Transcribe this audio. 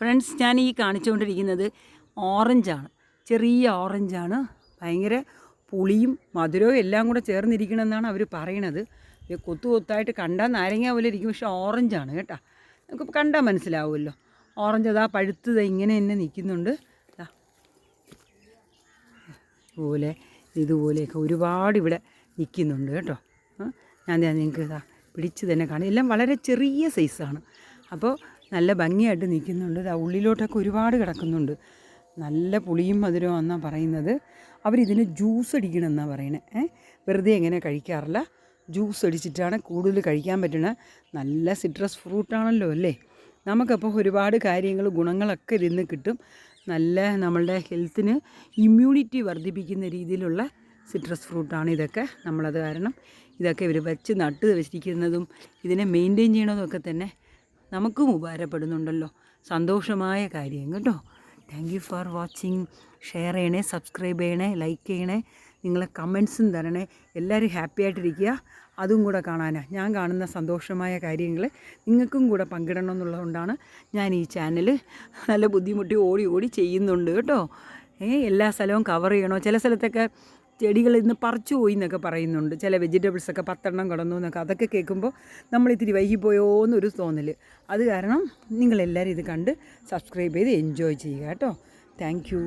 Friends, ഞാൻ ഈ കാണിച്ചുകൊണ്ടിരിക്കുന്നത് ഓറഞ്ചാണ്. ചെറിയ ഓറഞ്ചാണ്. ഭയങ്കര പുളിയും മധുരവും എല്ലാം കൂടെ ചേർന്നിരിക്കണമെന്നാണ് അവർ പറയണത്. കൊത്തു കൊത്തായിട്ട് കണ്ടാൽ നാരങ്ങ പോലെ ഇരിക്കും, പക്ഷെ ഓറഞ്ചാണ് കേട്ടോ. നമുക്ക് കണ്ടാൽ മനസ്സിലാവുമല്ലോ. ഓറഞ്ച് അതാ പഴുത്തത് ഇങ്ങനെ തന്നെ നിൽക്കുന്നുണ്ട്. ഇതുപോലെയൊക്കെ ഒരുപാട് ഇവിടെ നിൽക്കുന്നുണ്ട് കേട്ടോ. ഞാൻ നിങ്ങൾക്ക് ഇതാ പിടിച്ച് തന്നെ കാണും. എല്ലാം വളരെ ചെറിയ സൈസാണ്. അപ്പോൾ നല്ല ഭംഗിയായിട്ട് നിൽക്കുന്നുണ്ട്. ഇതാ ഉള്ളിലോട്ടൊക്കെ ഒരുപാട് കിടക്കുന്നുണ്ട്. നല്ല പുളിയും മധുരവും എന്നാണ് പറയുന്നത്. അവരിതിന് ജ്യൂസ് അടിക്കണമെന്നാണ് പറയണത്. വെറുതെ എങ്ങനെ കഴിക്കാറില്ല, ജ്യൂസ് അടിച്ചിട്ടാണ് കൂടുതൽ കഴിക്കാൻ പറ്റണത്. നല്ല സിട്രസ് ഫ്രൂട്ടാണല്ലോ അല്ലേ. നമുക്കപ്പോൾ ഒരുപാട് കാര്യങ്ങൾ ഗുണങ്ങളൊക്കെ ഇതിൽ നിന്ന് കിട്ടും. നല്ല നമ്മളുടെ ഹെൽത്തിന് ഇമ്മ്യൂണിറ്റി വർദ്ധിപ്പിക്കുന്ന രീതിയിലുള്ള സിട്രസ് ഫ്രൂട്ടാണ് ഇതൊക്കെ. നമ്മളത് കാരണം ഇതൊക്കെ ഇവർ വെച്ച് നട്ട് വെച്ചിരിക്കുന്നതും ഇതിനെ മെയിൻറ്റെയിൻ ചെയ്യണതും ഒക്കെ തന്നെ നമുക്കും ഉപകാരപ്പെടുന്നുണ്ടല്ലോ. സന്തോഷമായ കാര്യം കേട്ടോ. Thank you for watching. Share ചെയ്യണേ, സബ്സ്ക്രൈബ് ചെയ്യണേ, ലൈക്ക് ചെയ്യണേ, നിങ്ങളെ കമൻസും തരണേ. എല്ലാവരും ഹാപ്പി ആയിട്ടിരിക്കുക. അതും കൂടെ കാണാനാണ് ഞാൻ കാണുന്ന സന്തോഷമായ കാര്യങ്ങൾ നിങ്ങൾക്കും കൂടെ പങ്കിടണം എന്നുള്ളതുകൊണ്ടാണ് ഞാൻ ഈ ചാനൽ നല്ല ബുദ്ധിമുട്ടി ഓടി ഓടി ചെയ്യുന്നുണ്ട് കേട്ടോ. എല്ലാ സ്ഥലവും കവർ ചെയ്യണോ. ചില സ്ഥലത്തൊക്കെ ചെടികൾ ഇന്ന് പറിച്ചു പോയി എന്നൊക്കെ പറയുന്നുണ്ട്. ചില വെജിറ്റബിൾസൊക്കെ 10 എണ്ണം കിടന്നു എന്നൊക്കെ. അതൊക്കെ കേൾക്കുമ്പോൾ നമ്മളിത്തിരി വൈകിപ്പോയോ എന്നൊരു തോന്നൽ. അത് കാരണം നിങ്ങളെല്ലാവരും ഇത് കണ്ട് സബ്സ്ക്രൈബ് ചെയ്ത് എൻജോയ് ചെയ്യുക കേട്ടോ. Thank you.